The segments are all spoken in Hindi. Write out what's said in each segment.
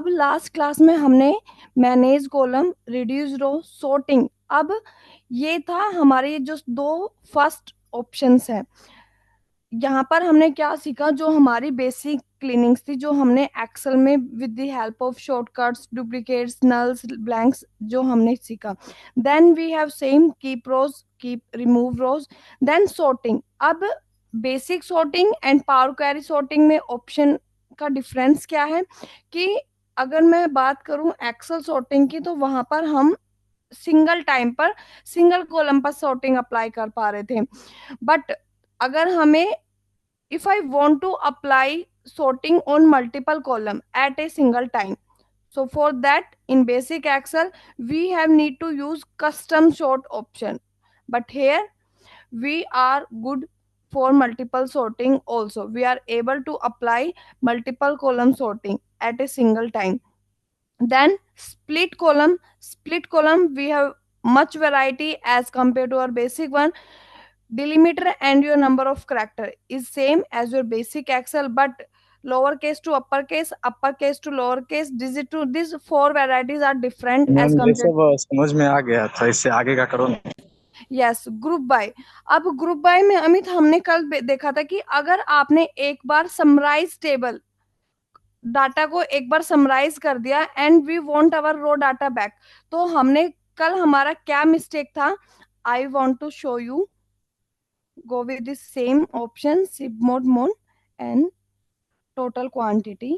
लास्ट क्लास में हमने मैनेज कॉलम, रिड्यूस रो, सॉर्टिंग। अब ये था हमारे जो दो फर्स्ट ऑप्शंस हैं। यहाँ पर हमने क्या सीखा, जो हमारी बेसिक क्लीनिंग्स थी, जो हमने एक्सेल में with the help of shortcuts, duplicates, nulls, blanks जो हमने सीखा। Then we have same keep rows, keep remove rows, then sorting. अब basic sorting and power query sorting में ऑप्शन का डिफरेंस क्या है कि अगर मैं बात करूं एक्सेल सॉर्टिंग की, तो वहां पर हम सिंगल टाइम पर सिंगल कॉलम पर सॉर्टिंग अप्लाई कर पा रहे थे। बट अगर हमें, if I want to apply sorting on multiple column at a single time, so for that in basic Excel we have need to use custom sort option. But here we are good for multiple sorting also. We are able to apply multiple column sorting at a single time. Then split column we have much variety as compared to our basic one. Delimiter and your number of character is same as your basic Excel, but lowercase to uppercase to lowercase, digit to these four varieties are different as ma'am ये compared. सब समझ में आ गया था, इससे आगे का करो ना। Yes, group by. अब ग्रुप बाय में अमित हमने कल देखा था कि अगर आपने एक बार समराइज टेबल डाटा को एक बार समराइज कर दिया and we want our raw data back, तो हमने कल हमारा क्या मिस्टेक था, I want to show you. Go with the same option, SIP mode mode and total quantity.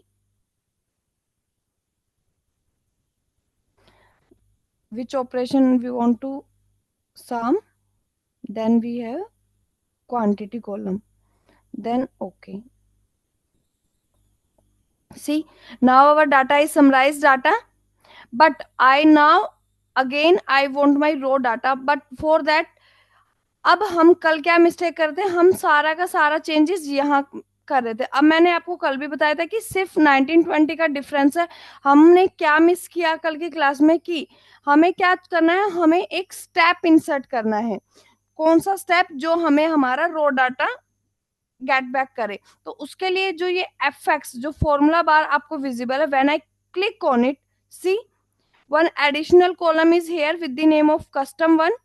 Which operation we want to sum? Then we have quantity column. Then okay. See, now our data is summarized data. But I now again I want my raw data. But for that, अब हम कल क्या मिस्टेक करते हैं, हम सारा का सारा चेंजेस यहाँ कर रहे थे। अब मैंने आपको कल भी बताया था कि सिर्फ 1920 का डिफरेंस है। हमने क्या मिस किया कल की क्लास में कि हमें क्या करना है, हमें एक स्टेप इंसर्ट करना है। कौन सा स्टेप, जो हमें हमारा रो डाटा गेट बैक करे। तो उसके लिए जो ये एफ जो फॉर्मूला बार आपको विजिबल है, when I click on it, see one additional column is here with the name of custom one.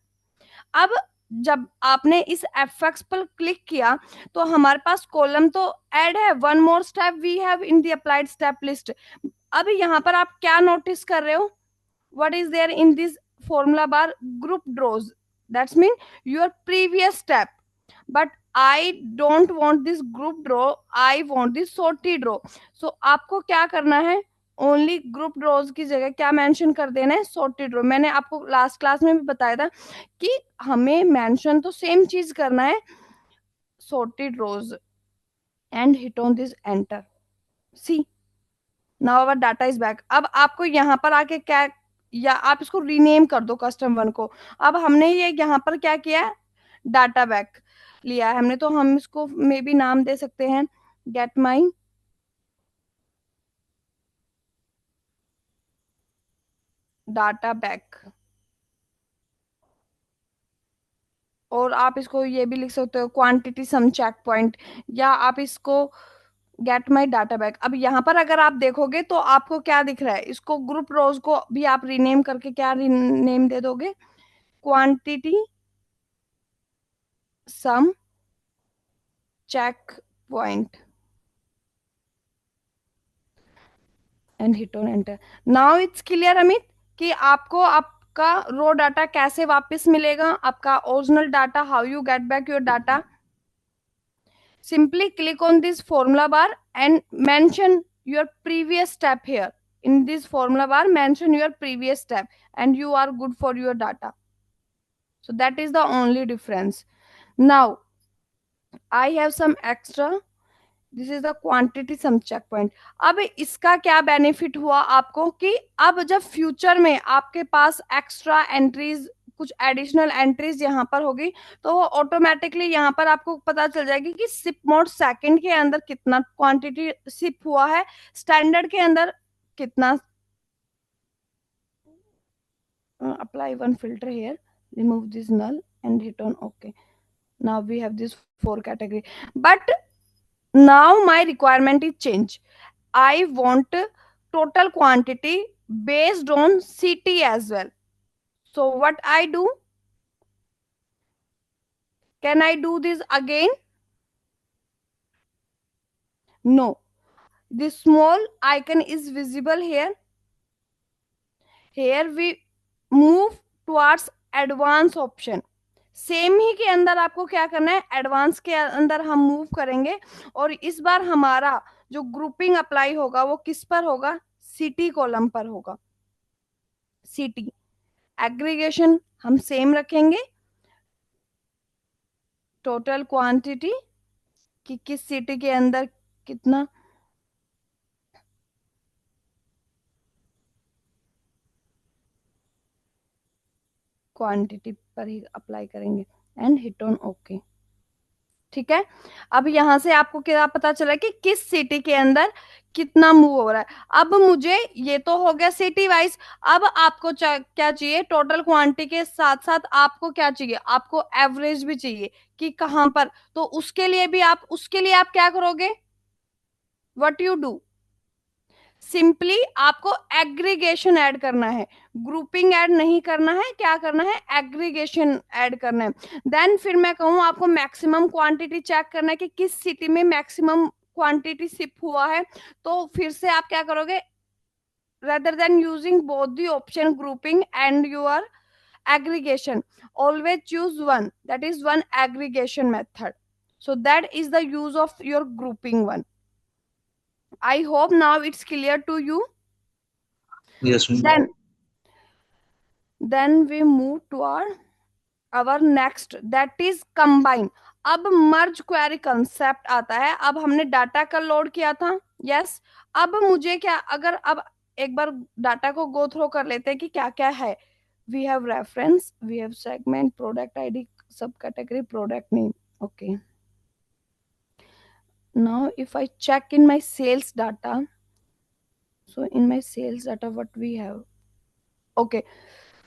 अब जब आपने इस एफ पर क्लिक किया, तो हमारे पास कॉलम तो ऐड है, one more step we have in the applied step list. अब यहाँ पर आप क्या नोटिस कर रहे हो, what is there in this formula bar, group rows, that's mean your previous step. But I don't want this group row, I want this sorted row. So आपको क्या करना है, ओनली ग्रुप ड्रॉज की जगह क्या मेंशन कर देना है, सॉर्टेड ड्रॉ। मैंने आपको लास्ट क्लास में भी बताया था कि हमें मेंशन तो सेम चीज करना है, sorted rows, and hit on this enter. See, now our data is back. अब आपको यहाँ पर आके क्या, या आप इसको रीनेम कर दो कस्टम वन को। अब हमने ये यहाँ पर क्या किया, डाटा बैक लिया है हमने, तो हम इसको मे बी नाम दे सकते हैं गेट माई डाटा बैक। और आप इसको ये भी लिख सकते हो क्वांटिटी सम चेक पॉइंट, या आप इसको गेट माई डाटा बैक। अब यहाँ पर अगर आप देखोगे तो आपको क्या दिख रहा है, इसको ग्रुप रोज को भी आप रीनेम करके क्या रीनेम दे दोगे, quantity sum check point and hit on enter. Now it's clear Amit कि आपको आपका रो डाटा कैसे वापस मिलेगा, आपका original data, how you get back your data. Simply click on this formula bar and mention your previous step here. In this formula bar, mention your previous step and you are good for your data. So that is the only difference. Now, I have some extra. This is the quantity sum check point. अब इसका क्या बेनिफिट हुआ आपको कि अब जब फ्यूचर में आपके पास एक्स्ट्रा एंट्रीज, कुछ एडिशनल एंट्रीज यहाँ पर होगी, तो वो ऑटोमेटिकली यहाँ पर आपको पता चल जाएगी कि सिप मोड सेकंड के अंदर कितना क्वांटिटी सिप हुआ है, स्टैंडर्ड के अंदर कितना। Apply one filter here, remove this null and hit on okay. Now we have this four category. But Now my requirement is change. I want total quantity based on city as well. So what I do? Can I do this again? No. This small icon is visible here. Here we move towards advanced option. Same ही के अंदर आपको क्या करना है, एडवांस के अंदर हम मूव करेंगे, और इस बार हमारा जो ग्रुपिंग अप्लाई होगा वो किस पर होगा, सिटी कॉलम पर होगा। सिटी एग्रीगेशन हम सेम रखेंगे, टोटल क्वांटिटी कि किस सिटी के अंदर कितना, क्वांटिटी पर ही अप्लाई करेंगे एंड हिट ऑन ओके। ठीक है, अब यहां से आपको क्या पता चला कि किस सिटी के अंदर कितना मूव हो रहा है। अब मुझे ये तो हो गया सिटी वाइज, अब आपको क्या चाहिए, टोटल क्वांटिटी के साथ साथ आपको क्या चाहिए, आपको एवरेज भी चाहिए कि कहां पर। तो उसके लिए आप क्या करोगे, व्हाट यू डू, सिंपली आपको एग्रीगेशन ऐड करना है, ग्रुपिंग ऐड नहीं करना है, क्या करना है, एग्रीगेशन ऐड करना है। देन फिर मैं कहूँ आपको मैक्सिमम क्वांटिटी चेक करना है कि किस सिटी में मैक्सिमम क्वांटिटी शिप हुआ है। तो फिर से आप क्या करोगे, rather than using both the option grouping and your aggregation, always choose one, that is one aggregation method. So that is the use of your grouping one. I hope now it's clear to you. Yes ma'am. Then we move toward our next, that is combine. अब मर्ज क्वेरी कंसेप्ट आता है। अब हमने डाटा का लोड किया था, यस। अब मुझे क्या, अगर अब एक बार डाटा को गो थ्रो कर लेते हैं कि क्या क्या है। We have reference, we have segment, product ID, sub category, product name, okay. Now if I check in my sales data, so in my sales data what we have, okay.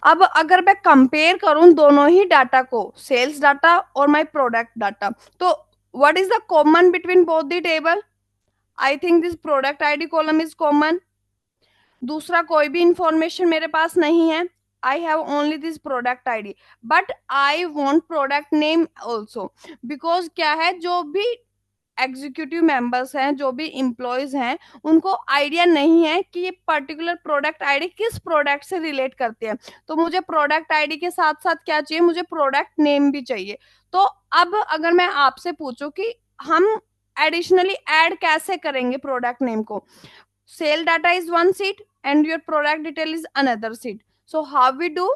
अब अगर मैं कंपेयर करूं दोनों ही डाटा को, सेल्स डाटा और माय प्रोडक्ट डाटा, तो what is the common between both the table, I think this product ID column is common. दूसरा कोई भी इंफॉर्मेशन मेरे पास नहीं है, I have only this product ID, but I want product name also. Because क्या है, जो भी एग्जीक्यूटिव मेंबर्स हैं, जो भी इम्प्लॉयज हैं, उनको आइडिया नहीं है कि ये पर्टिकुलर प्रोडक्ट आईडी किस प्रोडक्ट से रिलेट करती है। तो मुझे प्रोडक्ट आईडी के साथ साथ क्या चाहिए, मुझे प्रोडक्ट नेम भी चाहिए। तो अब अगर मैं आपसे पूछूं कि हम एडिशनली ऐड कैसे करेंगे प्रोडक्ट नेम को, sale data is one sheet and your product detail is another sheet, so how we do.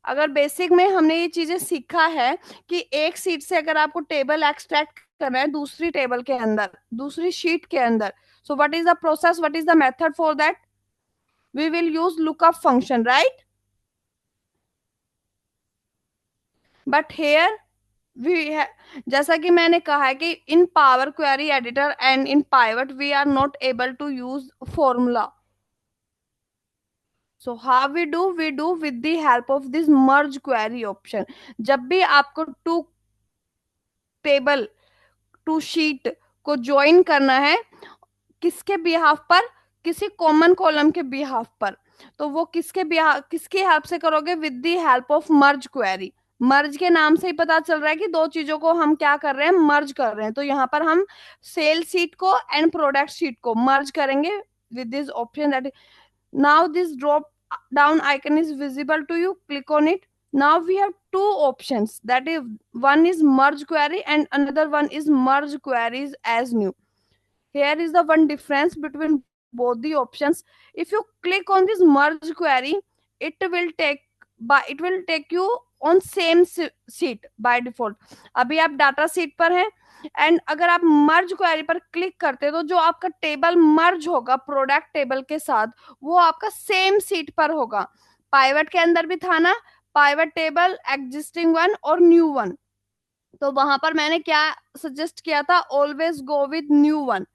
अगर बेसिक में हमने ये चीजें सीखा है कि एक सीट से अगर आपको टेबल एक्सट्रैक्ट करना है दूसरी टेबल के अंदर, दूसरी शीट के अंदर, so what is the process, what is the method for that, we will use lookup function, right. But here जैसा कि मैंने कहा है कि in power query editor and in pivot we are not able to use formula. So how we do with the help of this merge query option। जब भी आपको टू टेबल, टू शीट को ज्वाइन करना है, किसके बिहाफ पर, किसी कॉमन कॉलम के बिहाफ पर, तो वो किसकी हेल्प से करोगे, with the help of merge query. Merge के नाम से ही पता चल रहा है कि दो चीजों को हम क्या कर रहे हैं, मर्ज कर रहे हैं। तो यहाँ पर हम सेल शीट को एंड प्रोडक्ट शीट को मर्ज करेंगे with this option, that now this drop down icon is visible to you, click on it। now we have two options, that is one is merge query and another one is merge queries as new। here is the one difference between both the options। if you click on this merge query, it will take you on same sheet by default। अभी आप डाटा शीट पर हैं, एंड अगर आप मर्ज क्वेरी पर क्लिक करते हैं तो जो आपका टेबल मर्ज होगा प्रोडक्ट टेबल के साथ, वो आपका सेम सीट पर होगा। पाइवट के अंदर भी था ना, पाइवट टेबल, एग्जिस्टिंग वन और न्यू वन। तो वहां पर मैंने क्या सजेस्ट किया था, always go with new one,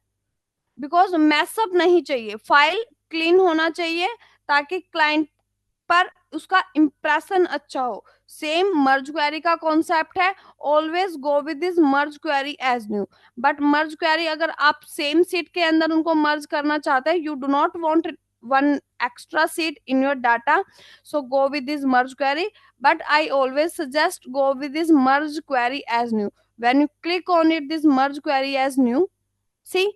because mess up नहीं चाहिए, फाइल क्लीन होना चाहिए ताकि क्लाइंट पर उसका इंप्रेशन अच्छा हो। सेम मर्ज क्वेरी का कॉन्सेप्ट है, always go with this merge query as new. But merge query अगर आप सेम सीट के अंदर उनको मर्ज करना चाहते हैं, you do not want one extra seat in your data, so go with this merge query. But I always suggest go with this merge query as new. When you click on it, this merge query as new, see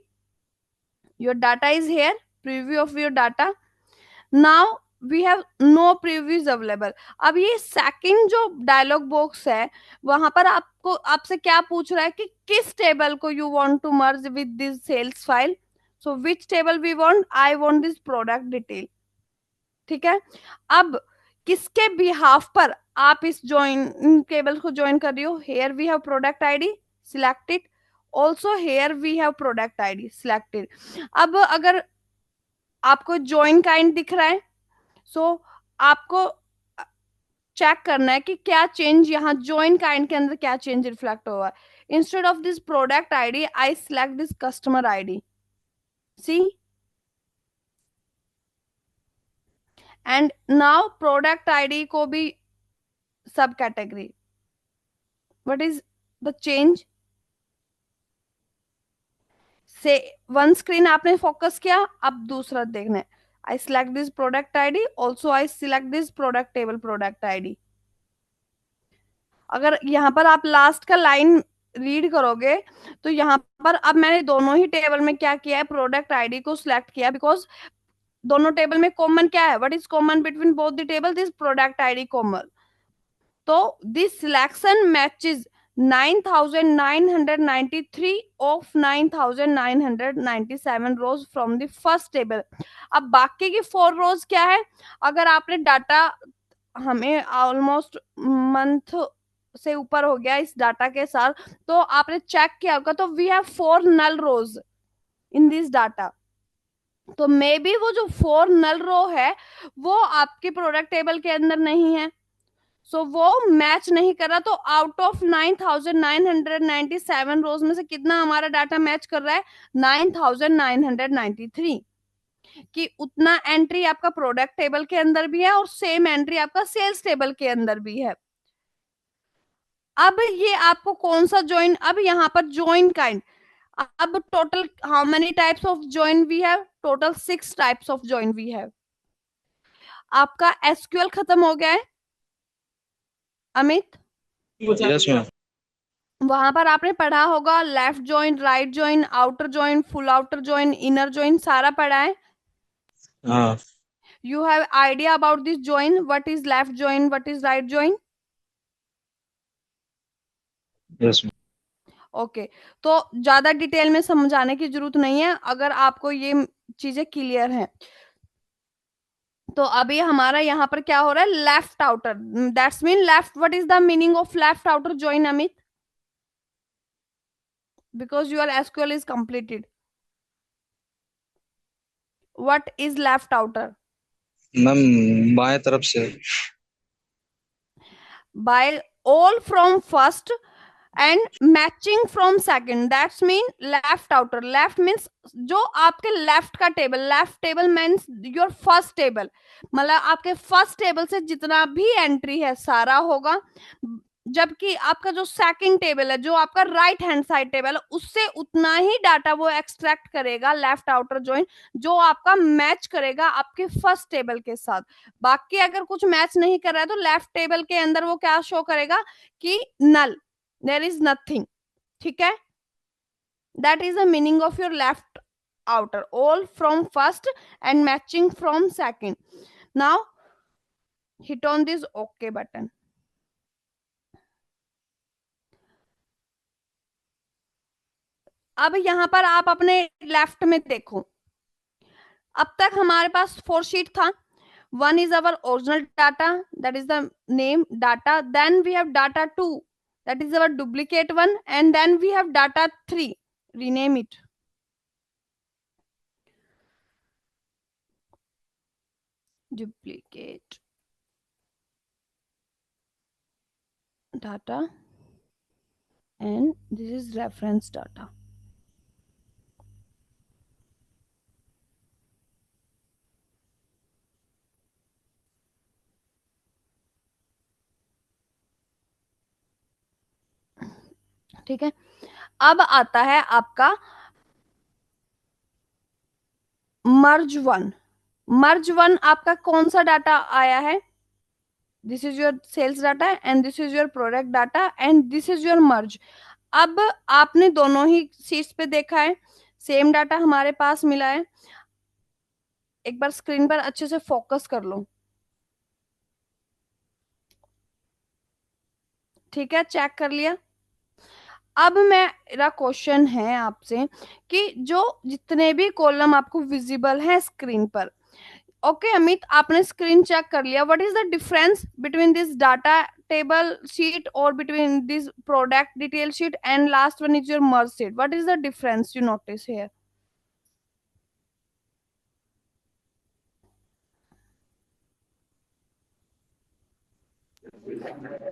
your data is here, preview of your data. Now we have no previews available. अब ये सेकंड जो डायलॉग बॉक्स है, वहां पर आपको आपसे क्या पूछ रहा है कि किस टेबल को you want to merge with this sales file. So which table we want, I want this product detail. ठीक है, अब किसके बिहाफ पर आप इस ज्वाइन टेबल को ज्वाइन कर रही हो। Here we have product ID selected, also here we have product ID selected. अब अगर आपको ज्वाइन काइंड दिख रहा है, सो आपको चेक करना है कि क्या चेंज यहाँ ज्वाइन काइंड के अंदर क्या चेंज रिफ्लेक्ट हुआ है। Instead of this product ID I select this customer ID, see, and now product ID को भी sub category. What is the change, से वन स्क्रीन आपने फोकस किया, अब दूसरा देखना है। I select this product ID, also I select this product table product ID. अगर यहाँ पर आप लास्ट का लाइन रीड करोगे, तो यहाँ पर अब मैंने दोनों ही टेबल में क्या किया है, प्रोडक्ट आईडी को सिलेक्ट किया, बिकॉज दोनों टेबल में कॉमन क्या है, what is common between both the table, this product ID common. तो this selection matches 9993 of 9997 rows from the first table. अब बाकी की 4 रोज क्या है, अगर आपने डाटा हमें ऑलमोस्ट मंथ से ऊपर हो गया इस डाटा के साथ, तो आपने चेक किया होगा, तो we have 4 null rows in this data. तो मे बी वो जो 4 नल रो है वो आपके प्रोडक्ट टेबल के अंदर नहीं है, सो वो मैच नहीं कर रहा। तो आउट ऑफ 9997 रोज में से कितना हमारा डाटा मैच कर रहा है, 9993, कि उतना एंट्री आपका प्रोडक्ट टेबल के अंदर भी है और सेम एंट्री आपका सेल्स टेबल के अंदर भी है। अब ये आपको कौन सा ज्वाइन, अब यहाँ पर ज्वाइन काइंड, अब total how many types of join we have, total 6 types of join we have. आपका एसक्यूएल खत्म हो गया है अमित, यस मैम। वहां पर आपने पढ़ा होगा left join, right join, outer join, full outer join, inner join, सारा पढ़ा है। हाँ। You have idea about this join, what is left join, what is right join. Yes ma'am. Okay, तो ज्यादा डिटेल में समझाने की जरूरत नहीं है अगर आपको ये चीजें क्लियर हैं। तो अभी हमारा यहाँ पर क्या हो रहा है, left outer, that's mean left, what is the meaning of left outer join Amit, because your SQL is completed, what is left outer. Ma'am बाएं तरफ से। By all from first and matching from second, that's mean left outer, left means जो आपके लेफ्ट का table, left table means your first table, मतलब आपके फर्स्ट टेबल से जितना भी एंट्री है सारा होगा, जबकि आपका जो सेकंड टेबल है, जो आपका राइट हैंड साइड टेबल है, उससे उतना ही डाटा वो एक्सट्रैक्ट करेगा लेफ्ट आउटर ज्वाइन, जो आपका मैच करेगा आपके फर्स्ट टेबल के साथ। बाकी अगर कुछ मैच नहीं कर रहा है तो लेफ्ट टेबल के अंदर वो क्या शो करेगा कि नल, देयर इज नथिंग। ठीक है, that is the meaning of your left outer, all from first and matching from second. Now hit on this okay button. अब यहां पर आप अपने लेफ्ट में देखो, अब तक हमारे पास 4 शीट था। One is our original data, that is the name data, then we have data 2, that is our duplicate one, and then we have data 3, rename it, duplicate data, and this is reference data. ठीक है, अब आता है आपका मर्ज वन। मर्ज वन आपका कौन सा डाटा आया है? This is your sales data and this is your product data and this is your merge. अब आपने दोनों ही शीट्स पे देखा है, सेम डाटा हमारे पास मिला है। एक बार स्क्रीन पर अच्छे से फोकस कर लो। ठीक है, चेक कर लिया। अब मेरा क्वेश्चन है आपसे कि जो जितने भी कॉलम आपको विजिबल हैं स्क्रीन पर, ओके अमित आपने स्क्रीन चेक कर लिया, what is the difference between this data table sheet और between this product detail sheet and last one is your merge sheet, what is the difference you notice here?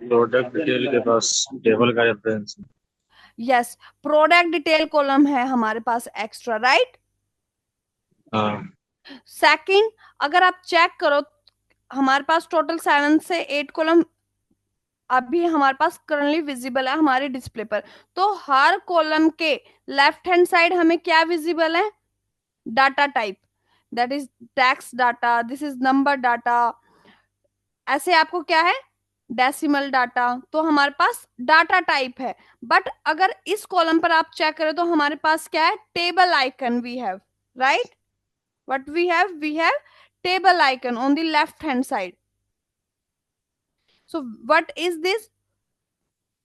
Product detail के पास टेबल का reference. Yes, product detail column है हमारे पास एक्स्ट्रा, राइट? हाँ। सेकंड, अगर आप चेक करो हमारे पास टोटल 7 से 8 कॉलम अभी हमारे पास करंटली विजिबल है हमारे डिस्प्ले पर। तो हर कॉलम के लेफ्ट हैंड साइड हमें क्या विजिबल है? Data type, that is text data, this is number data, ऐसे आपको क्या है? Decimal data. तो हमारे पास डाटा टाइप है। बट अगर इस कॉलम पर आप चेक करें तो हमारे पास क्या है? Table icon we have, right? What we have? We have table icon on the left hand side. So what is this?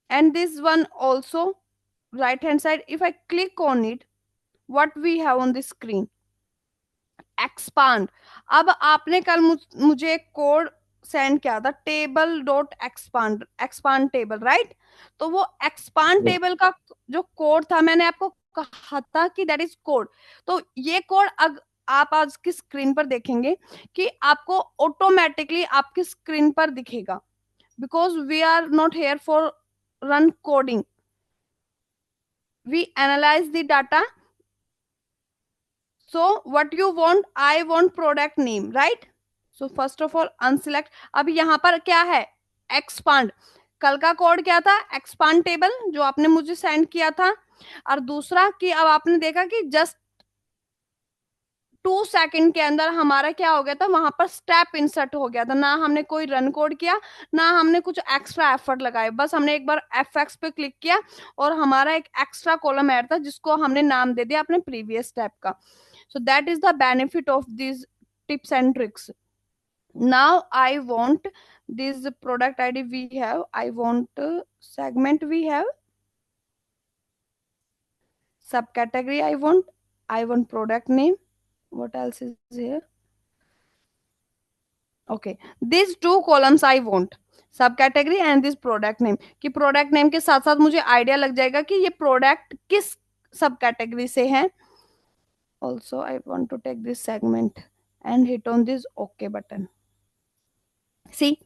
And this one also right hand side. If I click on it, what we have on the screen? Expand. अब आपने कल मुझे एक कोड सेंड किया था, table dot expand, expand table, right? तो वो एक्सपांड टेबल का जो कोड था मैंने आपको कहा था कि दैट इज कोड। तो ये कोड आप आज की स्क्रीन पर देखेंगे कि आपको ऑटोमेटिकली आपकी स्क्रीन पर दिखेगा, because we are not here for run coding, we analyze the data. So what you want? I want product name, right? So first of all unselect। अब यहाँ पर क्या है? expand। कल का कोड क्या था? expand टेबल जो आपने मुझे सेंड किया था। और दूसरा कि अब आपने देखा कि जस्ट 2 सेकंड के अंदर हमारा क्या हो गया था, वहां पर स्टेप इंसर्ट हो गया था। ना हमने कोई रन कोड किया, ना हमने कुछ एक्स्ट्रा एफर्ट लगाए, बस हमने एक बार F6 पे क्लिक किया और हमारा एक एक्स्ट्रा कॉलम ऐड था जिसको हमने नाम दे दिया अपने प्रीवियस स्टेप का। So that is the benefit of this tips and tricks. Now I want this product id we have, I want segment we have, subcategory I want product name, what else is here? Okay, this two columns I want, sub category and this product name. कि प्रोडक्ट नेम के साथ साथ मुझे आइडिया लग जाएगा कि ये प्रोडक्ट किस सब कैटेगरी से है। Also I want to take this segment and hit on this okay button. See,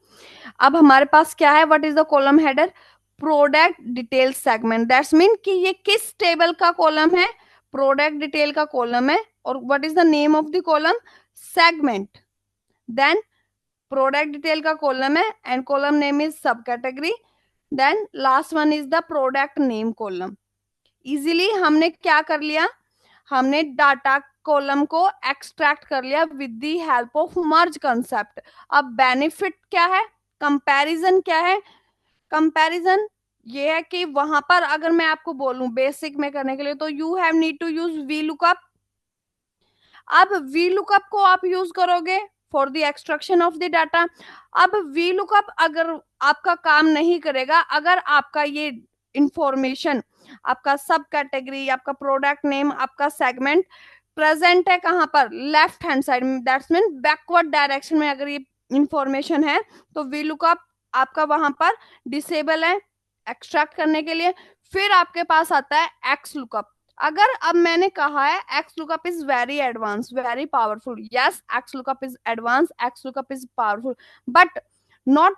अब हमारे पास क्या है? What is the column header? Product detail segment. That's mean कि ये किस टेबल का कॉलम है? प्रोडक्ट डिटेल का कॉलम है। और what is the name of the column? Segment. Then product detail का कॉलम है and column name is sub category. Then last one is the product name column. Easily हमने क्या कर लिया? हमने डाटा कॉलम को एक्सट्रैक्ट कर लिया with the help of merge concept. अब बेनिफिट क्या है? कंपैरिजन क्या है? कंपैरिजन ये है कि वहां पर अगर मैं आपको बोलूं बेसिक में करने के लिए तो you have need to use V lookup. अब वी लुकअप को आप यूज करोगे for the extraction of the data. अब वी लुकअप अगर आपका काम नहीं करेगा अगर आपका ये इंफॉर्मेशन, आपका सब कैटेगरी, आपका प्रोडक्ट नेम, आपका सेगमेंट प्रेजेंट है कहां पर? लेफ्ट हैंड साइड में, दैट्स मीन बैकवर्ड डायरेक्शन में अगर ये इंफॉर्मेशन है तो वी लुकअप आपका वहां पर डिसेबल है एक्सट्रैक्ट करने के लिए। फिर आपके पास आता है एक्स लुकअप। अगर अब मैंने कहा है x lookup is very advance, very powerful, yes x lookup is advance, x lookup is powerful, but not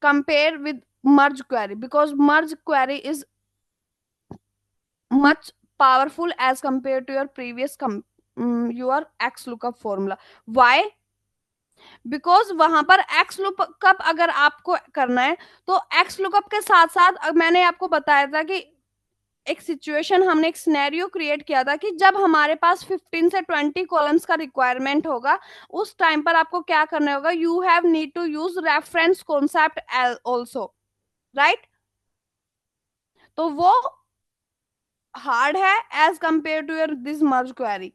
compare with merge query because merge query is much powerful as compared to your previous your X lookup formula. Why? Because वहां पर एक्स लुकअप अगर आपको करना है तो एक्स लुकअप के साथ साथ मैंने आपको बताया था कि एक सिचुएशन, हमने एक सिनेरियो क्रिएट किया था कि जब हमारे पास 15 से 20 कॉलम्स का रिक्वायरमेंट होगा, उस टाइम पर आपको क्या करना होगा, you have need to use reference concept also, right. तो वो हार्ड है as compare to your this merge query,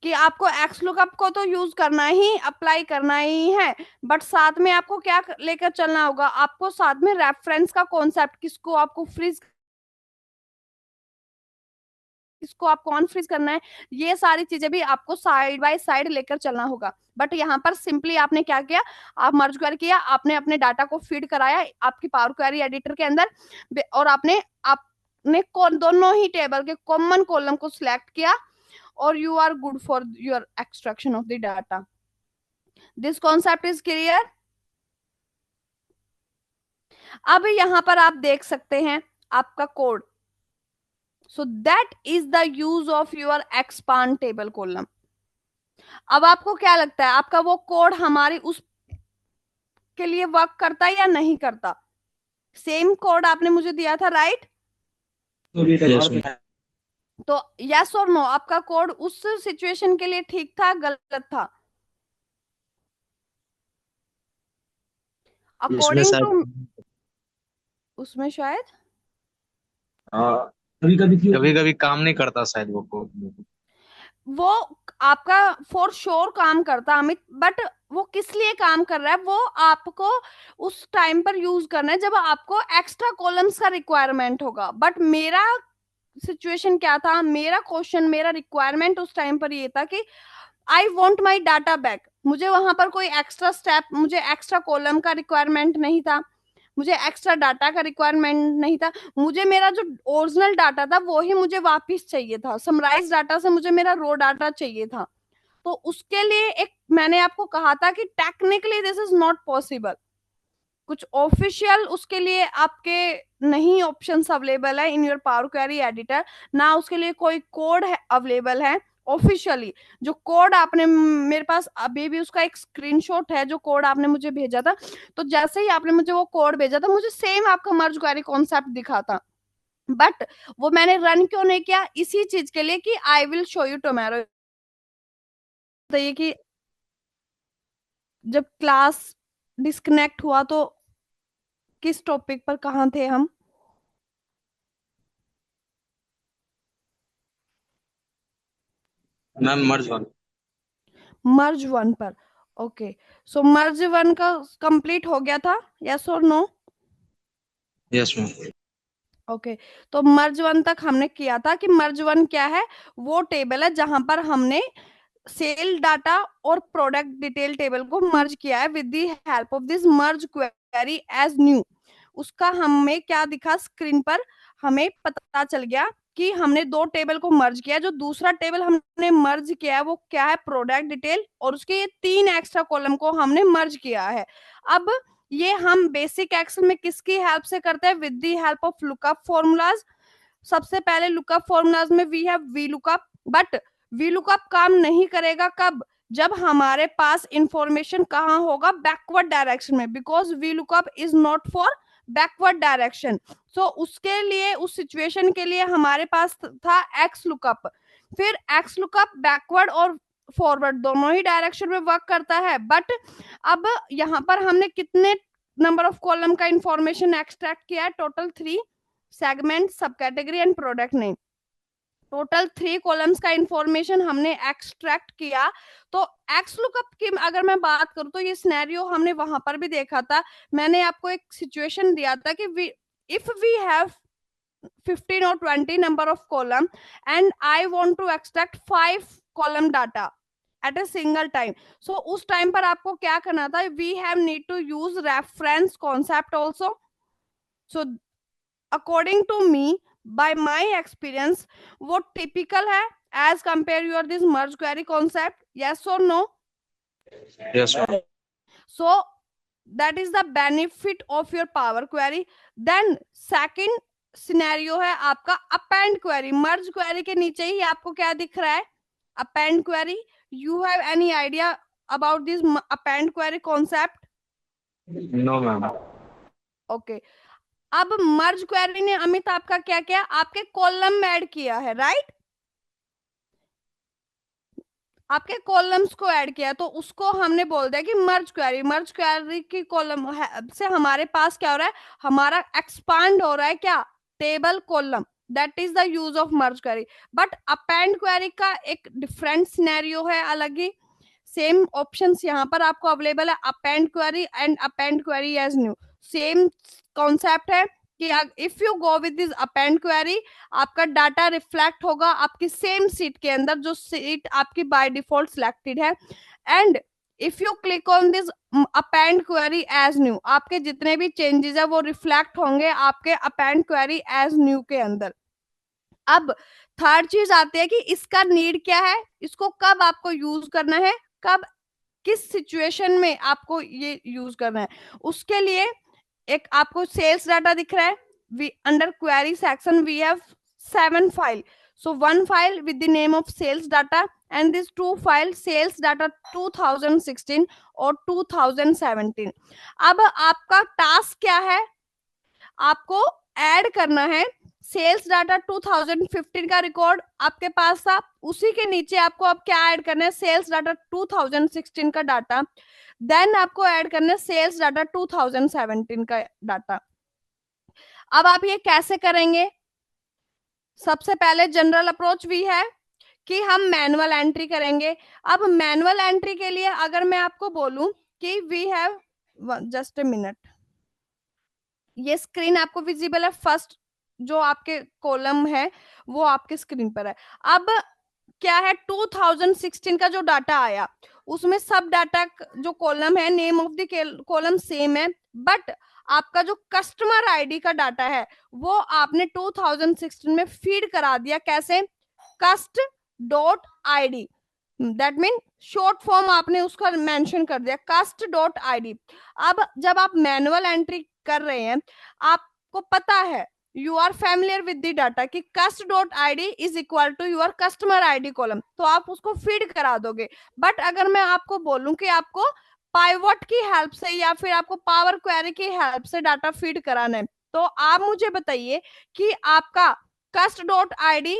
कि आपको एक्स लुकअप को तो यूज करना ही, अप्लाई करना ही है, बट साथ में आपको क्या लेकर चलना होगा, आपको साथ में रेफरेंस का कॉन्सेप्ट, किसको आपको फ्रीज, किसको आपको अनफ्रीज करना है, ये सारी चीजें भी आपको साइड बाय साइड लेकर चलना होगा। बट यहाँ पर सिंपली आपने क्या किया, आप मर्ज क्वेरी किया, आपने अपने डाटा को फीड कराया आपकी पावर क्वेरी एडिटर के अंदर, और आपने दोनों ही टेबल के कॉमन कॉलम को सिलेक्ट किया, और you are good for your extraction of the data. This concept is clear? अब यहां पर आप देख सकते हैं आपका code, so that is the use of your expand table column. अब आपको क्या लगता है, आपका वो कोड हमारी उस के लिए वर्क करता है या नहीं करता? सेम कोड आपने मुझे दिया था, राइट? Yes, ma'am. तो यस और नो, आपका कोड उस सिचुएशन के लिए ठीक था, गलत था? इसमें अकॉर्डिंग टू, शायद उसमें शायद कभी कभी काम नहीं करता शायद वो कोड। वो आपका फॉर श्योर काम करता अमित, बट वो किस लिए काम कर रहा है, वो आपको उस टाइम पर यूज करना है जब आपको एक्स्ट्रा कॉलम्स का रिक्वायरमेंट होगा। बट मेरा सिचुएशन क्या था, मेरा क्वेश्चन, मेरा रिक्वायरमेंट उस टाइम पर ये था कि I want my data back. मुझे वहां पर कोई एक्स्ट्रा स्टेप, मुझे एक्स्ट्रा कॉलम का रिक्वायरमेंट नहीं था, मुझे एक्स्ट्रा डाटा का रिक्वायरमेंट नहीं था, मुझे मेरा जो ओरिजिनल डाटा था वो ही मुझे वापस चाहिए था, समराइज डाटा से मुझे मेरा रो डाटा चाहिए था। तो उसके लिए एक मैंने आपको कहा था कि technically this is not possible, कुछ ऑफिशियल उसके लिए आपके नहीं ऑप्शंस अवेलेबल है in your power query editor, ना उसके लिए कोई कोड है अवेलेबल है ऑफिशियली। जो कोड आपने मेरे पास अभी भी उसका एक स्क्रीनशॉट है, जो कोड आपने मुझे भेजा था, तो जैसे ही आपने मुझे वो कोड भेजा था, मुझे सेम आपका मर्ज क्वेरी कॉन्सेप्ट दिखा था, बट वो मैंने रन क्यों नहीं किया, इसी चीज के लिए कि I will show you tomorrow. बताइए कि जब क्लास डिस्कनेक्ट हुआ तो किस टॉपिक पर कहाँ थे हम? मैम मर्ज वन। मर्ज वन पर। ओके, सो मर्ज वन का कंप्लीट हो गया था, यस और नो? Yes ma'am. ओके, तो मर्ज वन तक हमने किया था कि मर्ज वन क्या है, वो टेबल है जहां पर हमने सेल डाटा और प्रोडक्ट डिटेल टेबल को मर्ज किया है with the help of this merge query as new. उसका हमें क्या दिखा स्क्रीन पर, हमें पता चल गया कि हमने दो टेबल को मर्ज किया, जो दूसरा टेबल हमने मर्ज किया है वो क्या है, प्रोडक्ट डिटेल, और उसके ये तीन एक्स्ट्रा कॉलम को हमने मर्ज किया है। अब ये हम बेसिक एक्सेल में किसकी हेल्प से करते हैं, with the help of lookup formulas. सबसे पहले लुकअप फॉर्मूलाज में we have V lookup, but V lookup काम नहीं करेगा कब, जब हमारे पास इंफॉर्मेशन कहाँ होगा, बैकवर्ड डायरेक्शन में, because V lookup is not for backward direction. So उसके लिए, उस सिचुएशन के लिए हमारे पास था एक्स लुकअप। फिर एक्स लुकअप बैकवर्ड और फॉरवर्ड दोनों ही डायरेक्शन में वर्क करता है, बट अब यहाँ पर हमने कितने नंबर ऑफ कॉलम का इंफॉर्मेशन एक्सट्रैक्ट किया है, टोटल 3, सेगमेंट, सब category and product name, total 3 columns का इंफॉर्मेशन हमने एक्सट्रैक्ट किया। तो एक्स लुकअप की अगर मैं बात करूं तो ये सिनेरियो हमने वहां पर भी देखा था, मैंने आपको एक सिचुएशन दिया था कि if we have 15 or 20 number of column and I want to extract 5 column data at a single time, so उस टाइम पर आपको क्या करना था, we have need to use reference concept also. So according to me, by my experience, वो typical है as compare your this merge query concept, yes or no? Yes ma'am. So that is the benefit of your power query. Then second scenario है आपका अपेंड क्वेरी। मर्ज क्वेरी के नीचे ही आपको क्या दिख रहा है, append query. You have any idea about this append query concept? No ma'am. Okay अब मर्ज क्वेरी ने अमित आपका क्या किया, आपके कॉलम में ऐड किया है, राइट? आपके कॉलम्स को ऐड किया तो उसको हमने बोल दिया कि मर्ज क्वेरी की कॉलम से हमारे पास क्या हो रहा है, हमारा एक्सपांड हो रहा है क्या, table column. That is the use of merge query. But append query का एक डिफरेंट सिनेरियो है, अलग ही। सेम ऑप्शंस यहाँ पर आपको अवेलेबल है, append query and append query as new. Same concept है कि if you go with this append query, आपका डाटा रिफ्लेक्ट होगा आपकी सेम सीट के अंदर, जो सीट आपकी बाय डिफॉल्ट सिलेक्टेड है। And if you click on this append query as new, आपके जितने भी चेंजेस है वो रिफ्लेक्ट होंगे आपके अपेंड क्वेरी एज न्यू के अंदर। अब थर्ड चीज आती है कि इसका नीड क्या है, इसको कब आपको यूज करना है, कब किस सिचुएशन में आपको ये यूज करना है। उसके लिए एक आपको सेल्स डाटा दिख रहा है, we under query section we have 7 file. so one file with the name of sales data and this 2 file sales data 2016 और 2017। अब आपका टास्क क्या है, आपको ऐड करना है सेल्स डाटा 2015 का रिकॉर्ड आपके पास था, उसी के नीचे आपको अब क्या ऐड करना है, सेल्स डाटा 2016 का डाटा। देन आपको ऐड करना है सेल्स डाटा 2017 का डाटा। अब आप ये कैसे करेंगे, सबसे पहले जनरल अप्रोच भी है कि हम मैनुअल एंट्री करेंगे। अब मैनुअल एंट्री के लिए अगर मैं आपको बोलूं कि we have, just a minute, ये स्क्रीन आपको विजिबल है, फर्स्ट जो आपके कॉलम है वो आपके स्क्रीन पर है। अब क्या है, 2016 का जो डाटा आया उसमें सब डाटा जो कॉलम है, name of the column same है, बट आपका जो कस्टमर आईडी का डाटा है वो आपने 2016 में फीड करा दिया। कैसे, कस्ट dot I D, that mean short form आपने उसका मेंशन कर दिया, कस्ट डॉट आई डी। अब जब आप मैनुअल एंट्री कर रहे हैं, आपको पता है, you are familiar with the data कि cust dot I D is equal to your customer ID column, तो आप उसको फीड करा दोगे। बट अगर मैं आपको बोलूं कि आपको पाइवट की हेल्प से या फिर आपको पावर क्वेरी की हेल्प से डाटा फीड कराना है, तो आप मुझे बताइए कि आपका कस्ट डॉट आईडी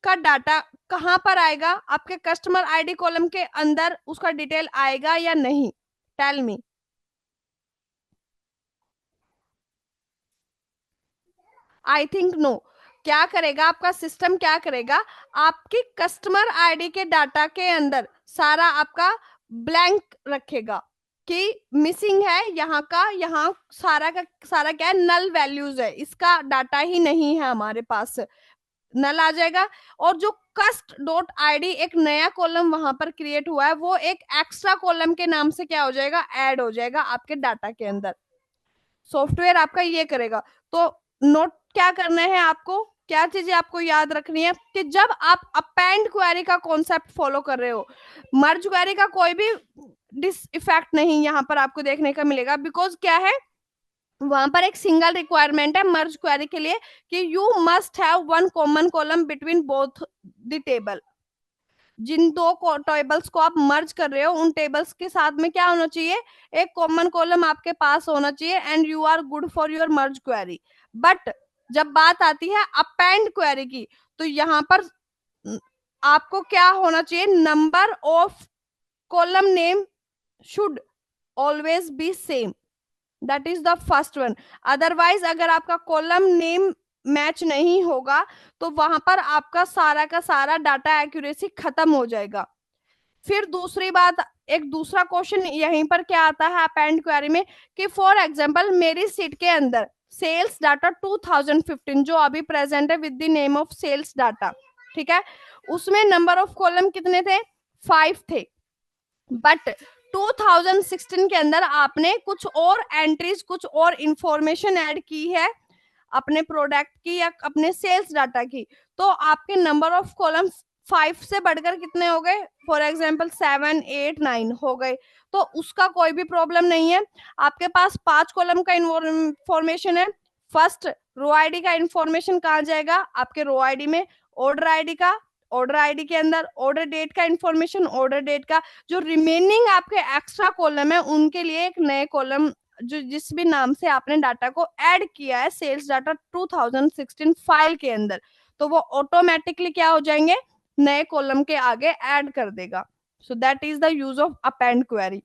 का डाटा कहां पर आएगा, आपके कस्टमर आईडी कॉलम के अंदर उसका डिटेल आएगा या नहीं, tell me. I think no. क्या करेगा आपका सिस्टम, क्या करेगा, आपकी कस्टमर आईडी के डाटा के अंदर सारा आपका ब्लैंक रखेगा कि मिसिंग है यहाँ का, यहाँ सारा का सारा क्या है, नल वैल्यूज है, इसका डाटा ही नहीं है हमारे पास, नल आ जाएगा। और जो कस्ट डॉट आईडी एक नया कॉलम वहां पर क्रिएट हुआ है, वो एक एक्स्ट्रा कॉलम के नाम से क्या हो जाएगा, ऐड हो जाएगा आपके डाटा के अंदर। सॉफ्टवेयर आपका ये करेगा। तो नोट क्या करना है आपको, क्या चीजें आपको याद रखनी है कि जब आप अपेंड क्वेरी का कॉन्सेप्ट फॉलो कर रहे हो, मर्ज क्वेरी का कोई भी डिस इफेक्ट नहीं यहाँ पर आपको देखने का मिलेगा। बिकॉज क्या है, वहां पर एक सिंगल रिक्वायरमेंट है मर्ज क्वेरी के लिए कि you must have one common column between both the table. जिन दो टेबल्स को आप मर्ज कर रहे हो उन टेबल्स के साथ में क्या होना चाहिए, एक कॉमन कॉलम आपके पास होना चाहिए, and you are good for your merge query. But जब बात आती है अपेंड क्वेरी की, तो यहाँ पर आपको क्या होना चाहिए, number of column name should always be same, that is the first one. Otherwise अगर आपका कॉलम नेम मैच नहीं होगा तो वहां पर आपका सारा का सारा डाटा एक्यूरेसी खत्म हो जाएगा। फिर दूसरी बात, एक दूसरा क्वेश्चन यहीं पर क्या आता है अपेंड क्वेरी में कि फॉर एग्जांपल मेरी सीट के अंदर सेल्स डाटा 2015 जो अभी प्रेजेंट है with the name of sales data, ठीक है, उसमें नंबर ऑफ कॉलम कितने थे, 5 थे। बट 2016 के अंदर आपने कुछ और एंट्रीज, कुछ और इंफॉर्मेशन ऐड की है अपने प्रोडक्ट की या अपने सेल्स डाटा की, तो आपके नंबर ऑफ कॉलम 5 से बढ़कर कितने हो गए, फॉर एग्जाम्पल 7, 8, 9 हो गए। तो उसका कोई भी प्रॉब्लम नहीं है, आपके पास 5 कॉलम का इंफॉर्मेशन है। फर्स्ट रो आईडी का इंफॉर्मेशन कहाँ जाएगा, आपके रो आईडी में, ऑर्डर आईडी का ऑर्डर आईडी के अंदर, ऑर्डर डेट का इंफॉर्मेशन, ऑर्डर डेट का जो रिमेनिंग आपके एक्स्ट्रा कॉलम है उनके लिए एक नए कॉलम जो जिस भी नाम से आपने डाटा को ऐड किया है सेल्स डाटा 2016 फाइल के अंदर, तो वो ऑटोमेटिकली क्या हो जाएंगे, नए कॉलम के आगे ऐड कर देगा। So that is the use of append query.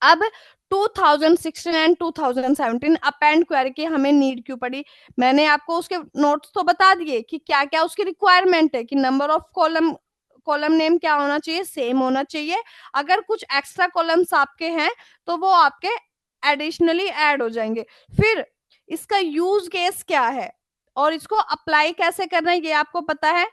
अब 2016 एंड 2017 अपेंड क्वेरी की हमें नीड क्यों पड़ी, मैंने आपको उसके नोट्स तो बता दिए कि क्या क्या उसकी रिक्वायरमेंट है, कि number of column, column name क्या होना चाहिए, सेम होना चाहिए, अगर कुछ एक्स्ट्रा कॉलम्स आपके हैं तो वो आपके एडिशनली ऐड हो जाएंगे। फिर इसका यूज केस क्या है और इसको अप्लाई कैसे करना है ये आपको पता है।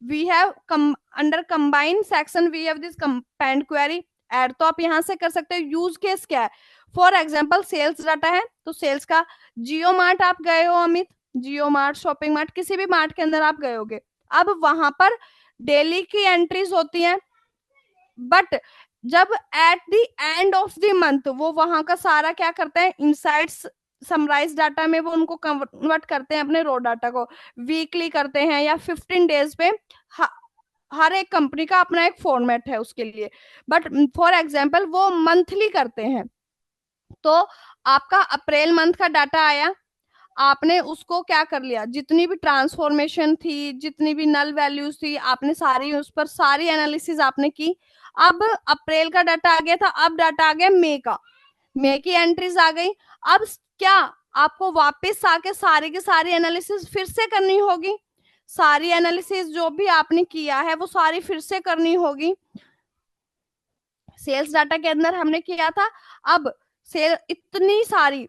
We have under combined section we have this combined query, add तो आप यहां से कर सकते हो। यूज केस क्या है, फॉर एग्जांपल सेल्स डाटा है तो सेल्स का, जियो मार्ट आप गए हो अमित, जियो मार्ट, शॉपिंग मार्ट, किसी भी मार्ट के अंदर आप गए होगे, अब वहां पर डेली की एंट्रीज होती हैं, बट जब at the end of the month वो वहां का सारा क्या करते हैं, इनसाइड्स समराइज डाटा में वो उनको कन्वर्ट करते हैं अपने रो डाटा को, वीकली करते हैं या 15 डेज पे, हर एक कंपनी का अपना एक फॉर्मेट है उसके लिए, बट फॉर एग्जांपल वो मंथली करते हैं। तो आपका अप्रैल मंथ का डाटा आया, आपने उसको क्या कर लिया, जितनी भी ट्रांसफॉर्मेशन थी, जितनी भी नल वैल्यूज थी, आपने सारी उस पर सारी एनालिसिस आपने की। अब अप्रैल का डाटा आ गया था, अब डाटा आ गया मई का, मई की एंट्रीज आ गई। अब क्या आपको वापस आके सारी की सारी एनालिसिस फिर से करनी होगी, सारी एनालिसिस जो भी आपने किया है वो सारी फिर से करनी होगी। सेल्स डाटा के अंदर हमने किया था, अब सेल इतनी सारी,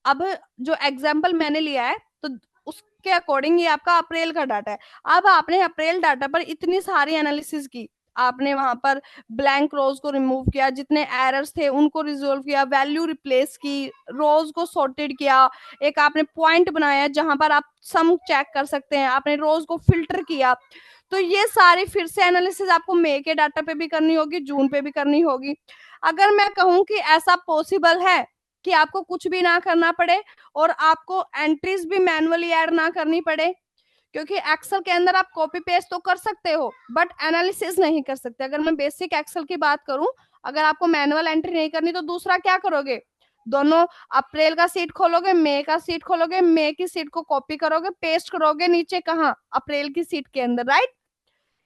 अब जो एग्जाम्पल मैंने लिया है तो उसके अकॉर्डिंग ये आपका अप्रैल का डाटा है। अब आपने अप्रैल डाटा पर इतनी सारी एनालिसिस की, आपने वहां पर ब्लैंक रोज को रिमूव किया, जितने एरर्स थे उनको रिजोल्व किया, वैल्यू रिप्लेस की, रोज को सॉर्टेड किया, एक आपने पॉइंट बनाया जहां पर आप सम चेक कर सकते हैं, आपने रोज को फिल्टर किया। तो ये सारी फिर से एनालिसिस आपको मई के डाटा पे भी करनी होगी, जून पे भी करनी होगी। अगर मैं कहूं कि ऐसा पॉसिबल है कि आपको कुछ भी ना करना पड़े और आपको एंट्रीज भी मैनुअली ऐड ना करनी पड़े, क्योंकि एक्सेल के अंदर आप कॉपी पेस्ट तो कर सकते हो बट एनालिसिस नहीं कर सकते। अगर मैं बेसिक एक्सेल की बात करूं, अगर आपको मैनुअल एंट्री नहीं करनी तो दूसरा क्या करोगे, दोनों अप्रैल का सीट खोलोगे, मई का सीट खोलोगे, मई की सीट को कॉपी करोगे, पेस्ट करोगे नीचे कहाँ, अप्रैल की सीट के अंदर, राइट,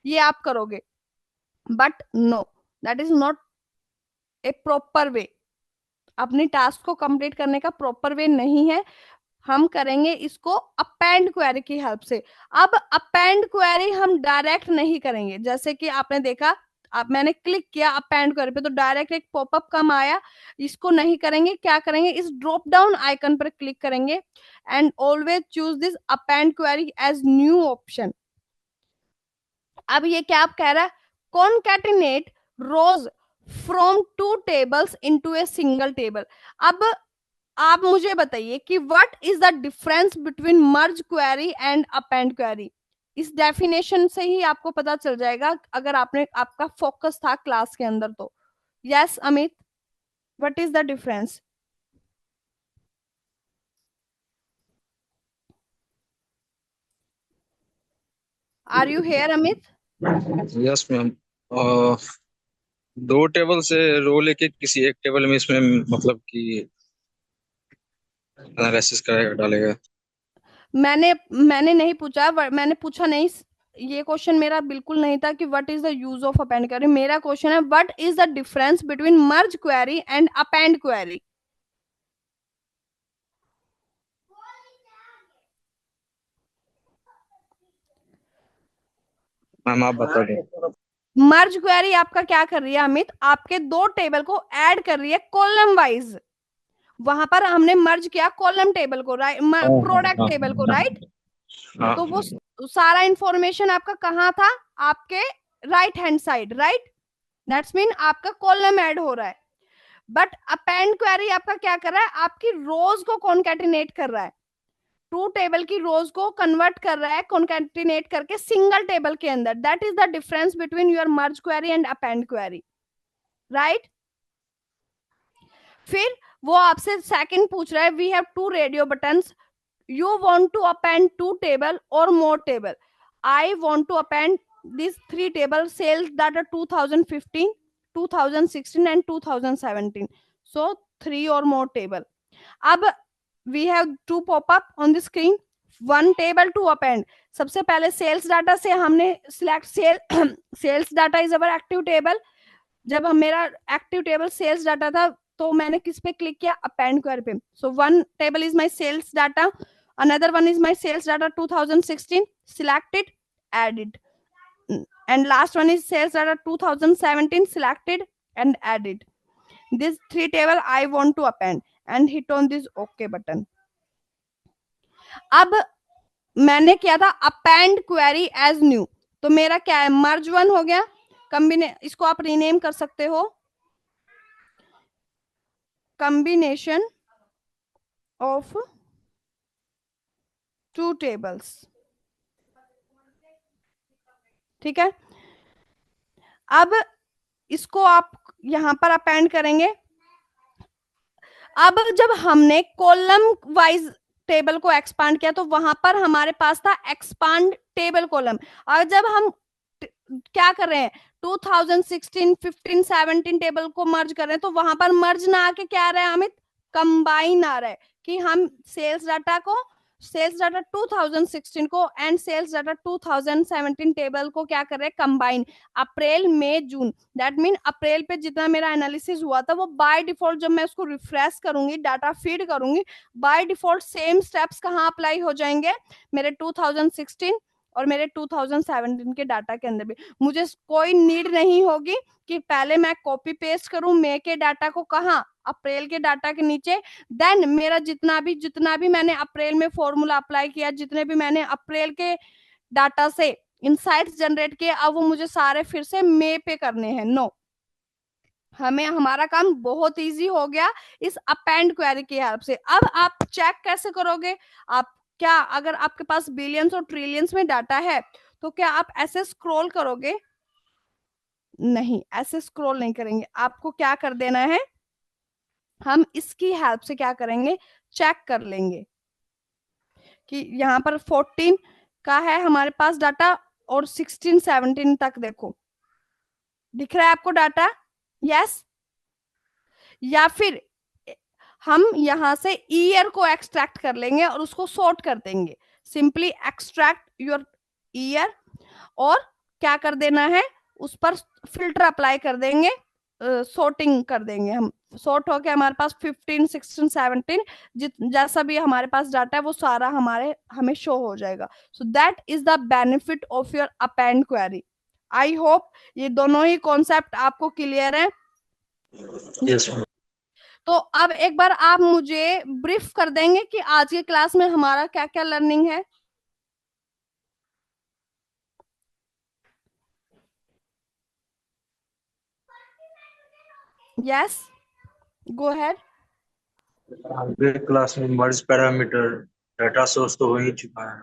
ये आप करोगे। But no, that is not a proper way, अपनी टास्क को कंप्लीट करने का प्रॉपर वे नहीं है। हम करेंगे इसको अपेंड क्वेरी की हेल्प से। अब अपेंड क्वेरी हम डायरेक्ट नहीं करेंगे, जैसे कि आपने देखा, अब मैंने क्लिक किया अपेंड क्वेरी पे तो डायरेक्ट एक पॉपअप कम आया, इसको नहीं करेंगे। क्या करेंगे, इस ड्रॉप डाउन आइकन पर क्लिक करेंगे and always choose this append query as new option. अब ये क्या आप कह रहा है, concatenate rows from two tables into a single table. अब आप मुझे बताइए कि what is the difference between merge query and append query. इस डेफिनेशन से ही आपको पता चल जाएगा अगर आपने, आपका फोकस था क्लास के अंदर तो। Yes Amit, what is the difference? Are you here Amit? Yes ma'am. दो टेबल से रो लेके किसी एक टेबल में इसमें मतलब कि एनालिसिस करेगा डालेगा। मैंने नहीं पूछा, मैंने पूछा नहीं, ये क्वेश्चन मेरा बिल्कुल नहीं था कि what is the use of append query. मेरा क्वेश्चन है what is the difference between merge query and append query. Ma'am आप बता दें। मर्ज क्वेरी आपका क्या कर रही है अमित, आपके दो टेबल को ऐड कर रही है कॉलम वाइज। वहां पर हमने मर्ज किया कॉलम टेबल को, राइट, हाँ प्रोडक्ट हाँ टेबल को, हाँ राइट। हाँ तो वो हाँ। सारा इंफॉर्मेशन आपका कहाँ था, आपके right hand side, right, that's mean आपका कॉलम ऐड हो रहा है। बट अपेंड क्वेरी आपका क्या कर रहा है, आपकी रोज को कॉन्कैटिनेट कर रहा है, टू टेबल की रोज को कन्वर्ट कर रहा है कॉन्कैटिनेट करके सिंगल टेबल के अंदर। That is the difference between your merge query and append query, right. फिर वो आपसे सेकंड पूछ रहा है, we have two radio buttons, you want to append two table और more table. I want to append these three tables, sales data 2015, 2016 and 2017. So three or more table. अब we have two pop up on the screen, one table to append. सबसे पहले सेल्स डाटा से हमने select sales data is our active table. जब हम मेरा एक्टिव टेबल सेल्स डाटा था तो मैंने किस पे क्लिक किया, अपेंड क्वेरी पे. So one table is my sales data, another one is my sales data 2016, selected, added, and last one is sales data 2017, selected and added. This three table I want to append and hit on this OK button. अब मैंने किया था अपेंड क्वेरी एज न्यू, तो मेरा क्या है, मर्ज वन हो गया. इसको आप रीनेम कर सकते हो, कॉम्बिनेशन ऑफ टू टेबल्स. ठीक है. अब इसको आप यहां पर अपेंड करेंगे. अब जब हमने कॉलम वाइज टेबल को एक्सपांड किया तो वहां पर हमारे पास था एक्सपांड टेबल कॉलम. और जब हम क्या कर रहे हैं, 2016, 15, 17 टेबल को मर्ज कर रहे हैं, तो वहां पर मर्ज ना आके क्या आ रहा है अमित, कंबाइन आ रहा है. कि हम सेल्स डाटा 2016 को एंड सेल्स डाटा 2017 टेबल को क्या कर रहे हैं, combine. April May June, that mean April पे जितना मेरा एनालिसिस हुआ था वो बाय डिफॉल्ट जब मैं उसको रिफ्रेश करूंगी, डाटा फीड करूंगी, बाय डिफॉल्ट सेम स्टेप्स कहाँ अप्लाई हो जाएंगे, मेरे 2016 और मेरे 2017 के डाटा के अंदर भी. मुझे कोई नीड नहीं होगी कि पहले मैं कॉपी पेस्ट करूं मई के डाटा को कहाँ, अप्रैल के डाटा के नीचे. देन मेरा जितना भी मैंने अप्रैल में फॉर्मूला अप्लाई किया, जितने भी मैंने अप्रैल के डाटा से इनसाइट्स जनरेट किए, अब वो मुझे सारे फिर से मई पे करने हैं. नो, हमारा काम बहुत इजी हो गया इस अपेंड क्वेरी की हेल्प से. अब आप चेक कैसे करोगे, आप क्या, अगर आपके पास बिलियंस और ट्रिलियंस में डाटा है तो क्या आप ऐसे स्क्रॉल करोगे, नहीं, ऐसे स्क्रॉल नहीं करेंगे. आपको क्या कर देना है, हम इसकी हेल्प से क्या करेंगे, चेक कर लेंगे कि यहाँ पर 14 का है हमारे पास डाटा और 16, 17 तक देखो दिख रहा है आपको डाटा. यस. या फिर हम यहां से ईयर को एक्सट्रैक्ट कर लेंगे और उसको सॉर्ट कर देंगे. सिंपली एक्सट्रैक्ट योर ईयर और क्या कर देना है, उस पर फिल्टर अप्लाई कर देंगे, सॉर्टिंग कर देंगे. हम सॉर्ट होके हमारे पास 15, 16, 17 जैसा भी हमारे पास डाटा है वो सारा हमें शो हो जाएगा. So that is the benefit of your append query. I hope ये दोनों ही कॉन्सेप्ट आपको क्लियर है. यस. तो अब एक बार आप मुझे ब्रीफ कर देंगे कि आज के क्लास में हमारा क्या क्या लर्निंग है. Yes, go ahead. आगे क्लास में मर्ज पैरामीटर डाटा सोर्स तो हो ही चुका है.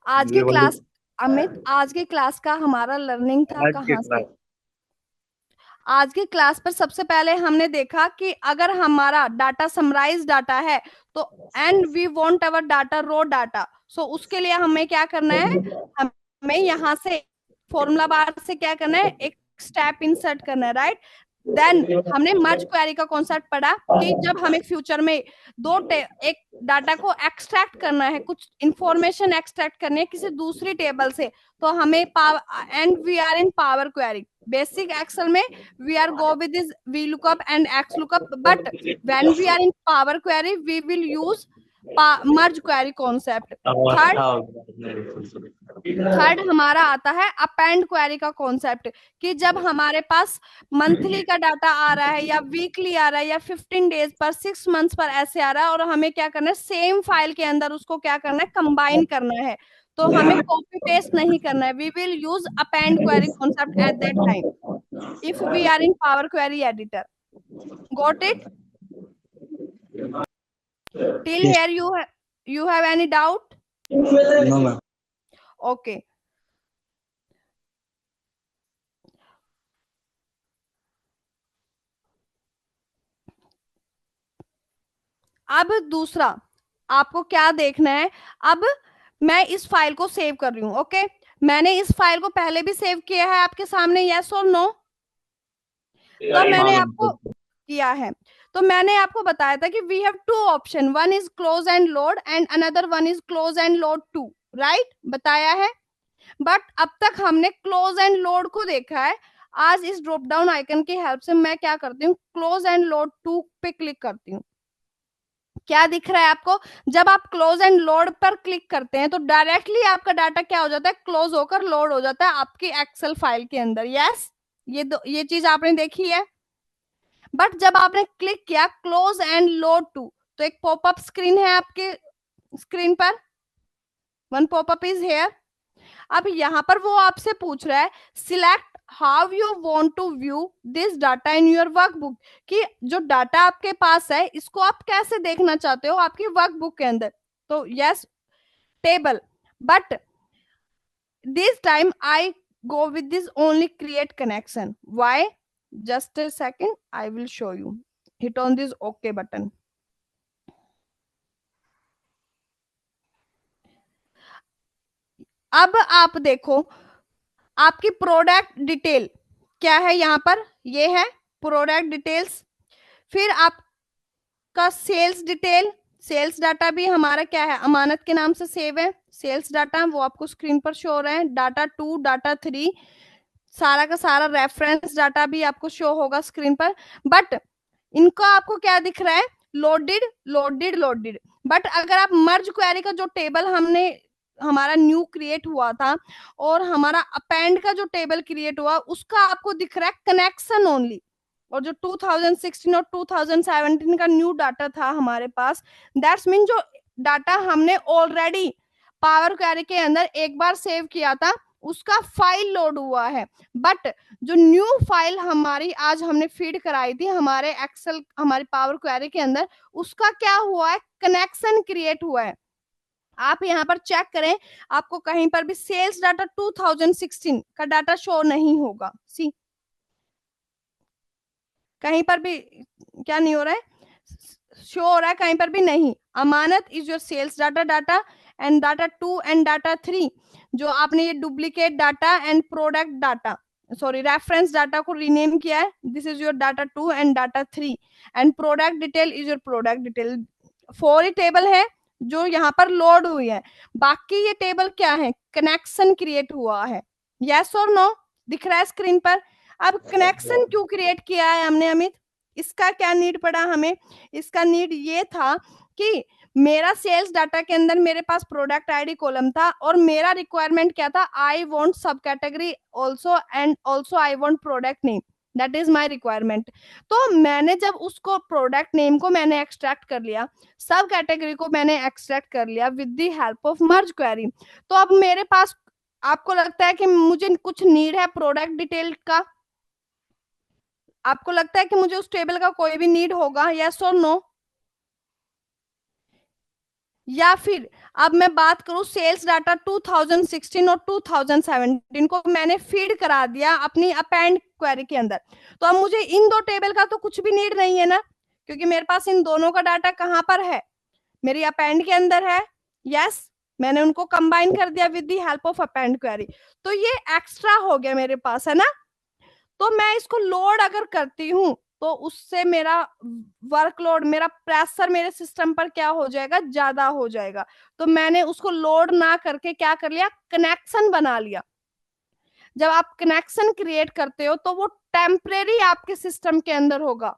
आज ये के वाली क्लास, अमित, आज के क्लास का हमारा लर्निंग था आज के कहाँ से. क्लास आज की क्लास पर सबसे पहले हमने देखा कि अगर हमारा डाटा समराइज डाटा है तो and we want our data raw data, so उसके लिए हमें क्या करना है, हमें यहाँ से फॉर्मूला बार से क्या करना है, एक स्टेप इंसर्ट करना है. राइट. देन हमने मर्ज क्वेरी का कॉन्सेप्ट पढ़ा कि जब हमें फ्यूचर में एक डाटा को एक्सट्रैक्ट करना है, कुछ इंफॉर्मेशन एक्सट्रैक्ट करनी है किसी दूसरी टेबल से, तो हमें power and we are in power query. Basic excel में we are go with this VLOOKUP and XLOOKUP, but when we are in Power Query we will use merge query concept. Third हमारा आता है अपेंड क्वेरी का कॉन्सेप्ट कि जब हमारे पास मंथली का डाटा आ रहा है या वीकली आ रहा है या 15 डेज पर, 6 मंथ्स पर ऐसे आ रहा है और हमें क्या करना है, सेम फाइल के अंदर उसको क्या करना है, कंबाइन करना है. तो हमें कॉपी पेस्ट नहीं करना है. We will use append query concept at that time if we are in Power Query editor. Got it? Till here you have any doubt? No ma'am. Okay. अब दूसरा आपको क्या देखना है, अब मैं इस फाइल को सेव कर रही हूँ। ओके, मैंने इस फाइल को पहले भी सेव किया है आपके सामने, यस और नो? तो अब हाँ मैंने आपको मैम। किया है, तो मैंने आपको बताया था कि we have two option, one is close and load and another one is close and load to, right, बताया है। बट अब तक हमने क्लोज एंड लोड को देखा है। आज इस ड्रॉप डाउन आइकन की हेल्प से मैं क्या करती हूँ, क्लोज एंड लोड टू पे क्लिक करती हूँ। क्या दिख रहा है आपको? जब आप क्लोज एंड लोड पर क्लिक करते हैं तो डायरेक्टली आपका डाटा क्या हो जाता है, क्लोज होकर लोड हो जाता है आपकी एक्सेल फाइल के अंदर। यस, ये चीज आपने देखी है। बट जब आपने क्लिक किया क्लोज एंड लोड टू, तो एक पॉपअप स्क्रीन है आपके स्क्रीन पर, वन पॉपअप इज हेयर। अब यहाँ पर वो आपसे पूछ रहा है select how you want to view this data in your workbook, कि जो डाटा आपके पास है इसको आप कैसे देखना चाहते हो आपकी वर्कबुक के अंदर। तो yes, table, but this time I go with this only create connection. Why? Just a second, I will show you. Hit on this OK button. अब आप देखो आपकी प्रोडक्ट डिटेल क्या है यहाँ पर, ये है प्रोडक्ट डिटेल्स। फिर आपका सेल्स डिटेल, सेल्स डाटा भी हमारा क्या है, अमानत के नाम से सेव है, सेल्स डाटा वो आपको स्क्रीन पर शो हो रहा है। डाटा 2, डाटा 3, सारा का सारा रेफरेंस डाटा भी आपको शो होगा स्क्रीन पर। बट इनका आपको क्या दिख रहा है, लोडेड लोडेड लोडेड। बट अगर आप मर्ज क्वेरी का जो टेबल हमने हमारा न्यू क्रिएट हुआ था और हमारा अपेंड का जो टेबल क्रिएट हुआ उसका आपको दिख रहा है कनेक्शन ओनली, और जो 2016 और 2017 का न्यू डाटा था हमारे पास, दैट्स मीन जो डाटा हमने ऑलरेडी पावर क्वेरी के अंदर एक बार सेव किया था उसका फाइल लोड हुआ है। बट जो न्यू फाइल हमारी आज हमने फीड कराई थी हमारे एक्सेल हमारी पावर क्वेरी के अंदर, उसका क्या हुआ है, कनेक्शन क्रिएट हुआ है। आप यहाँ पर चेक करें, आपको कहीं पर भी सेल्स डाटा 2016 का डाटा शो नहीं होगा। सी, कहीं पर भी क्या नहीं हो रहा है, शो हो रहा है कहीं पर भी नहीं। अमानत is your sales data data, and data 2 and data 3 जो आपने ये duplicate data and product data, sorry reference data को रीनेम किया है, this is your data 2 and data 3, and product detail is your product detail. 4 ही टेबल है जो यहाँ पर लोड हुई है, बाकी ये टेबल क्या है, कनेक्शन क्रिएट हुआ है। यस और नो, दिख रहा है स्क्रीन पर? अब कनेक्शन क्यों क्रिएट किया है हमने अमित, इसका क्या नीड पड़ा हमें? इसका नीड ये था कि मेरा सेल्स डाटा के अंदर मेरे पास प्रोडक्ट आईडी कॉलम था और मेरा रिक्वायरमेंट क्या था, I want sub category also and also I want product name, that is my requirement. तो मैंने जब उसको प्रोडक्ट नेम को मैंने एक्सट्रैक्ट कर लिया, सब कैटेगरी को मैंने एक्सट्रैक्ट कर लिया with the help of merge query, तो अब मेरे पास, आपको लगता है कि मुझे कुछ नीड है प्रोडक्ट डिटेल का? आपको लगता है कि मुझे उस टेबल का कोई भी नीड होगा, यस और नो? या फिर अब मैं बात करूं सेल्स डाटा 2016 और 2017 को मैंने फीड करा दिया अपनी अपेंड क्वेरी के अंदर, तो अब मुझे इन दो टेबल का तो कुछ भी नीड नहीं है ना, क्योंकि मेरे पास इन दोनों का डाटा कहां पर है, मेरी अपेंड के अंदर है। यस, मैंने उनको कंबाइन कर दिया with the help of append query, तो ये एक्स्ट्रा हो गया मेरे पास, है ना। तो मैं इसको लोड अगर करती हूँ तो उससे मेरा वर्कलोड, मेरा प्रेशर मेरे सिस्टम पर क्या हो जाएगा, ज्यादा हो जाएगा। तो मैंने उसको लोड ना करके क्या कर लिया, कनेक्शन बना लिया। जब आप कनेक्शन क्रिएट करते हो तो वो टेम्परेरी आपके सिस्टम के अंदर होगा,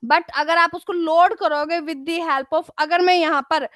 बट अगर आप उसको लोड करोगे विद दी हेल्प ऑफ, अगर मैं यहाँ पर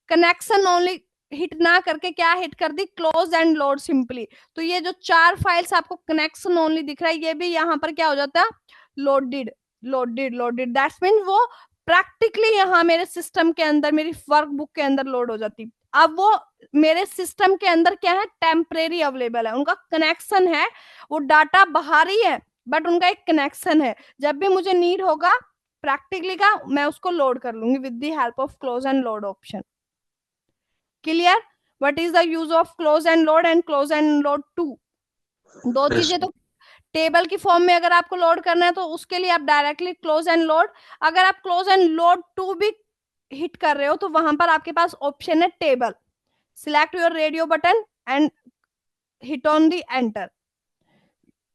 कनेक्शन ओनली हिट ना करके क्या हिट कर दी, क्लोज एंड लोड सिंपली, तो ये जो 4 फाइल्स आपको कनेक्शन ओनली दिख रहा है ये भी यहाँ पर क्या हो जाता है, loaded loaded loaded, that's mean वो प्रैक्टिकली यहाँ मेरे सिस्टम के अंदर मेरी वर्कबुक के अंदर लोड हो जाती। अब वो मेरे सिस्टम के अंदर क्या है, टेम्परेरी अवेलेबल है, उनका कनेक्शन है, वो डाटा बाहरी है बट उनका एक कनेक्शन है, जब भी मुझे नीड होगा प्रैक्टिकली का मैं उसको लोड कर लूंगी with the help of close and load option. Clear? What is the use of close and load and close and load to? दो यस चीजें तो टेबल की फॉर्म में अगर आपको लोड करना है तो उसके लिए आप डायरेक्टली क्लोज एंड लोड, अगर आप क्लोज एंड लोड टू भी हिट कर रहे हो तो वहां पर आपके पास ऑप्शन है table, select your radio button and hit on the enter.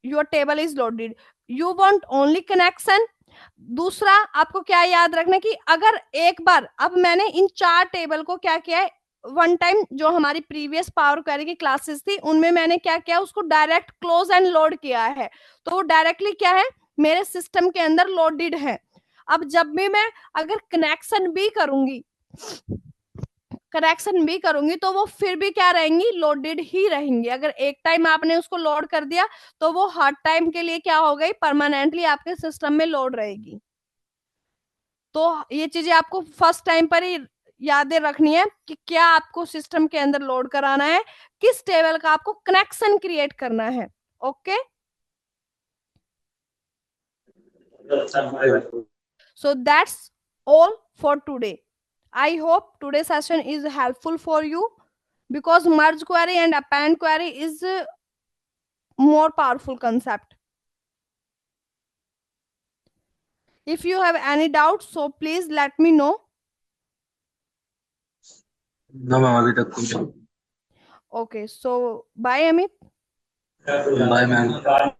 Your table is loaded. You want only connection. दूसरा आपको क्या याद रखना कि अगर एक बार, अब मैंने इन 4 टेबल को क्या किया है, वन टाइम जो हमारी प्रीवियस पावर क्वेरी की क्लासेस थी उनमें मैंने क्या किया, उसको डायरेक्ट क्लोज एंड लोड किया है, तो वो डायरेक्टली क्या है, मेरे सिस्टम के अंदर लोडेड है। अब जब भी मैं अगर कनेक्शन भी करूंगी तो वो फिर भी क्या रहेंगी, लोडेड ही रहेंगी। अगर एक टाइम आपने उसको लोड कर दिया तो वो हर टाइम के लिए क्या हो गई, परमानेंटली आपके सिस्टम में लोड रहेगी। तो ये चीजें आपको फर्स्ट टाइम पर ही यादें रखनी है कि क्या आपको सिस्टम के अंदर लोड कराना है, किस टेबल का आपको कनेक्शन क्रिएट करना है। Okay, so that's all for today. I hope today's session is helpful for you, because merge query and append query is a more powerful concept. If you have any doubts, so please let me know. No ma'am, अभी तक कुछ। Okay, so bye Amit. Bye ma'am.